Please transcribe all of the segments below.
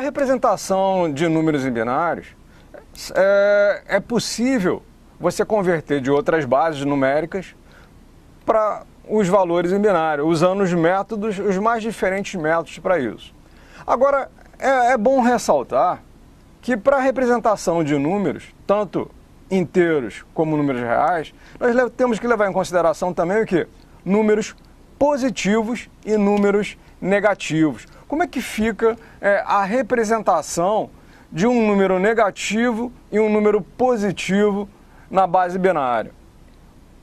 representação de números em binários, é possível você converter de outras bases numéricas para os valores em binário, usando os mais diferentes métodos para isso. Agora, é bom ressaltar que para a representação de números, tanto inteiros como números reais, nós temos que levar em consideração também o quê? Números positivos e números negativos. Como é que fica a representação de um número negativo e um número positivo na base binária?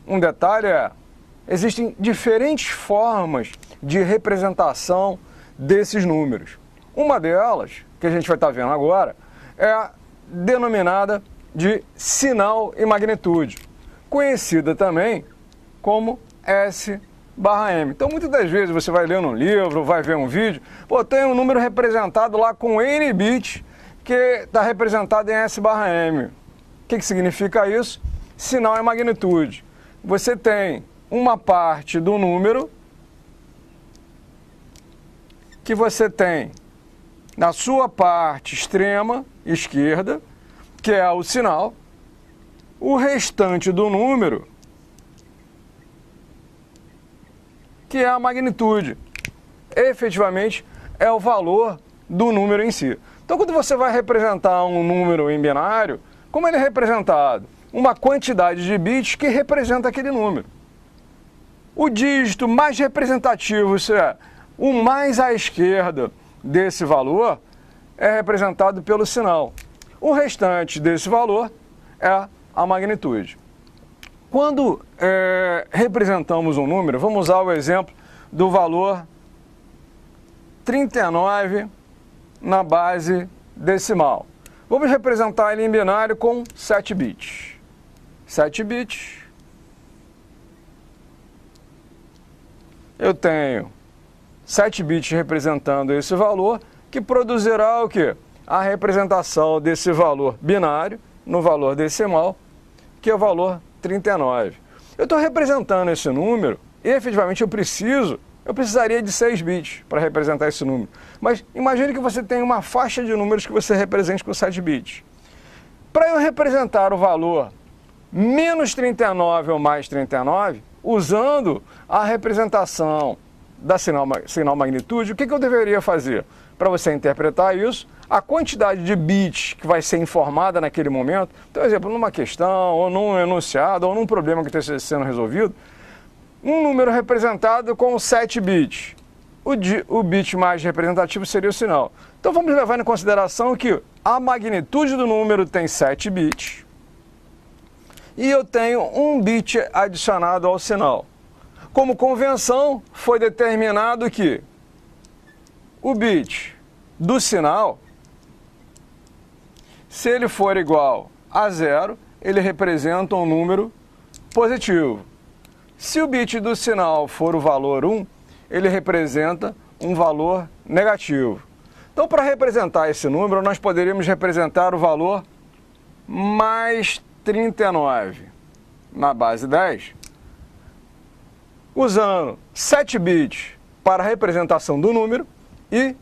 Um detalhe existem diferentes formas de representação desses números. Uma delas, que a gente vai estar vendo agora, é denominada de sinal e magnitude, conhecida também como S/M. Então, muitas das vezes você vai ler um livro, vai ver um vídeo, tem um número representado lá com N bits que está representado em S/M. O que significa isso? Sinal e magnitude. Você tem uma parte do número que você tem na sua parte extrema esquerda, que é o sinal, o restante do número, que é a magnitude. Efetivamente, é o valor do número em si. Então, quando você vai representar um número em binário, como ele é representado? Uma quantidade de bits que representa aquele número. O dígito mais representativo, isso é, o mais à esquerda desse valor, é representado pelo sinal. O restante desse valor é a magnitude. Quando representamos um número, vamos usar o exemplo do valor 39 na base decimal. Vamos representar ele em binário com 7 bits. 7 bits. Eu tenho 7 bits representando esse valor, que produzirá o quê? A representação desse valor binário no valor decimal, que é o valor 39. Eu estou representando esse número e, efetivamente, eu precisaria de 6 bits para representar esse número. Mas imagine que você tem uma faixa de números que você represente com 7 bits. Para eu representar o valor menos 39 ou mais 39, usando a representação da sinal magnitude, o que eu deveria fazer? Para você interpretar isso, a quantidade de bits que vai ser informada naquele momento, por exemplo, numa questão, ou num enunciado, ou num problema que está sendo resolvido, um número representado com 7 bits. O bit mais representativo seria o sinal. Então vamos levar em consideração que a magnitude do número tem 7 bits e eu tenho um bit adicionado ao sinal. Como convenção, foi determinado que o bit do sinal, se ele for igual a 0, ele representa um número positivo. Se o bit do sinal for o valor 1, ele representa um valor negativo. Então, para representar esse número, nós poderíamos representar o valor mais 39 na base 10, usando 7 bits para a representação do número e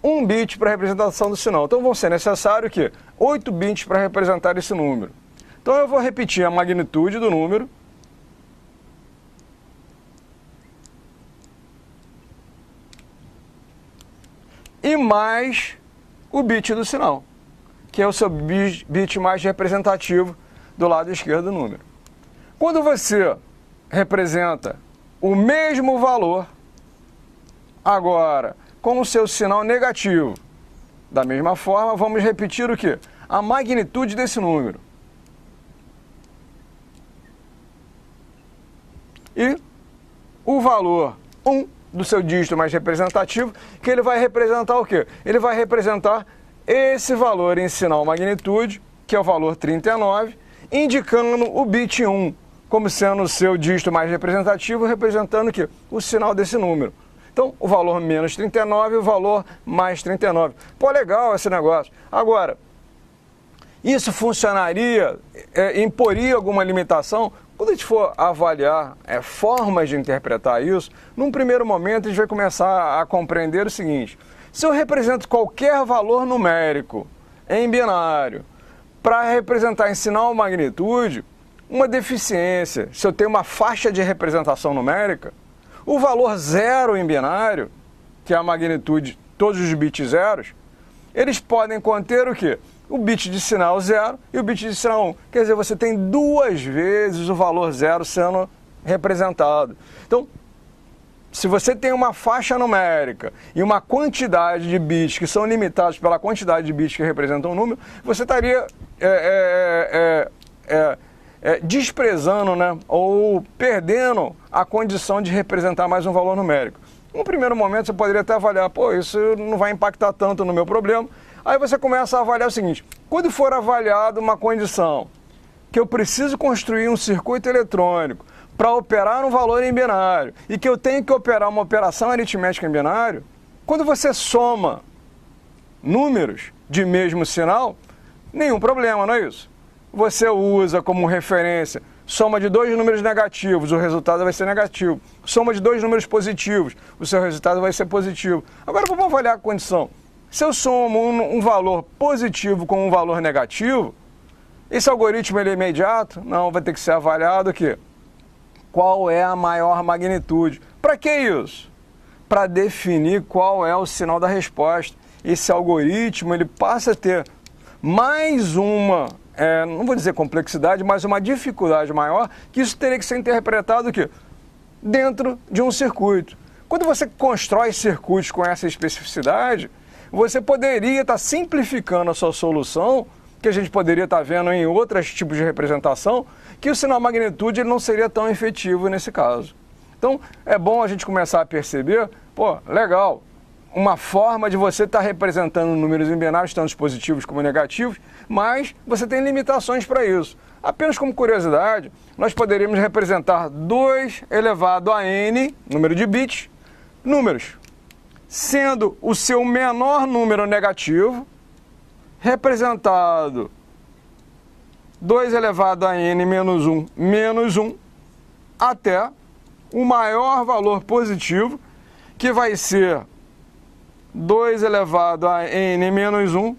1 bit para a representação do sinal. Então, vão ser necessários 8 bits para representar esse número. Então, eu vou repetir a magnitude do número e mais o bit do sinal, que é o seu bit mais representativo do lado esquerdo do número. Quando você representa o mesmo valor, agora com o seu sinal negativo, da mesma forma, vamos repetir o quê? A magnitude desse número. E o valor 1 do seu dígito mais representativo, que ele vai representar o quê? Ele vai representar esse valor em sinal magnitude, que é o valor 39, indicando o bit 1 como sendo o seu dígito mais representativo, representando o quê? O sinal desse número. Então, o valor menos 39 e o valor mais 39. Pô, legal esse negócio. Agora, isso funcionaria, imporia alguma limitação? Quando a gente for avaliar formas de interpretar isso, num primeiro momento a gente vai começar a compreender o seguinte: Se eu represento qualquer valor numérico em binário para representar em sinal magnitude, uma deficiência, se eu tenho uma faixa de representação numérica, o valor 0 em binário, que é a magnitude, todos os bits zeros, eles podem conter o quê? O bit de sinal 0 e o bit de sinal 1. Quer dizer, você tem 2 vezes o valor 0 sendo representado. Então, se você tem uma faixa numérica e uma quantidade de bits que são limitados pela quantidade de bits que representam o número, você estaria desprezando, né, ou perdendo a condição de representar mais um valor numérico. No primeiro momento você poderia até avaliar, pô, isso não vai impactar tanto no meu problema. Aí você começa a avaliar o seguinte: quando for avaliada uma condição que eu preciso construir um circuito eletrônico para operar um valor em binário e que eu tenho que operar uma operação aritmética em binário, quando você soma números de mesmo sinal, nenhum problema, não é isso? Você usa como referência soma de 2 números negativos, o resultado vai ser negativo. Soma de 2 números positivos, o seu resultado vai ser positivo. Agora vamos avaliar a condição. Se eu somo um valor positivo com um valor negativo, esse algoritmo ele é imediato? Não, vai ter que ser avaliado o quê? Qual é a maior magnitude? Para que isso? Para definir qual é o sinal da resposta. Esse algoritmo ele passa a ter mais uma, não vou dizer complexidade, mas uma dificuldade maior, que isso teria que ser interpretado o quê? Dentro de um circuito. Quando você constrói circuitos com essa especificidade, você poderia estar simplificando a sua solução, que a gente poderia estar vendo em outros tipos de representação, que o sinal magnitude ele não seria tão efetivo nesse caso. Então, é bom a gente começar a perceber, pô, legal, uma forma de você estar representando números em binários, tanto positivos como negativos, mas você tem limitações para isso. Apenas como curiosidade, nós poderíamos representar 2 elevado a n, número de bits, números, sendo o seu menor número negativo, representado 2 elevado a n menos 1, até o maior valor positivo, que vai ser 2 elevado a n menos 1.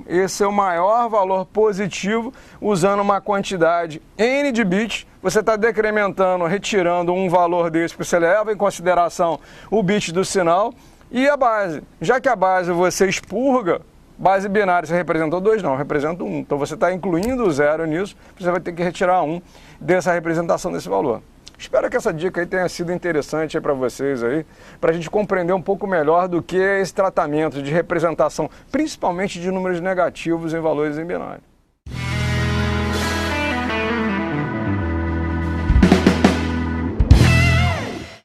Esse é o maior valor positivo, usando uma quantidade n de bits. Você está decrementando, retirando um valor desse, porque você leva em consideração o bit do sinal e a base. Já que a base você expurga, base binária, você representou 2? Não, representa 1. Então você está incluindo o 0 nisso, você vai ter que retirar 1 dessa representação desse valor. Espero que essa dica aí tenha sido interessante para vocês aí, para a gente compreender um pouco melhor do que é esse tratamento de representação, principalmente de números negativos em valores em binário.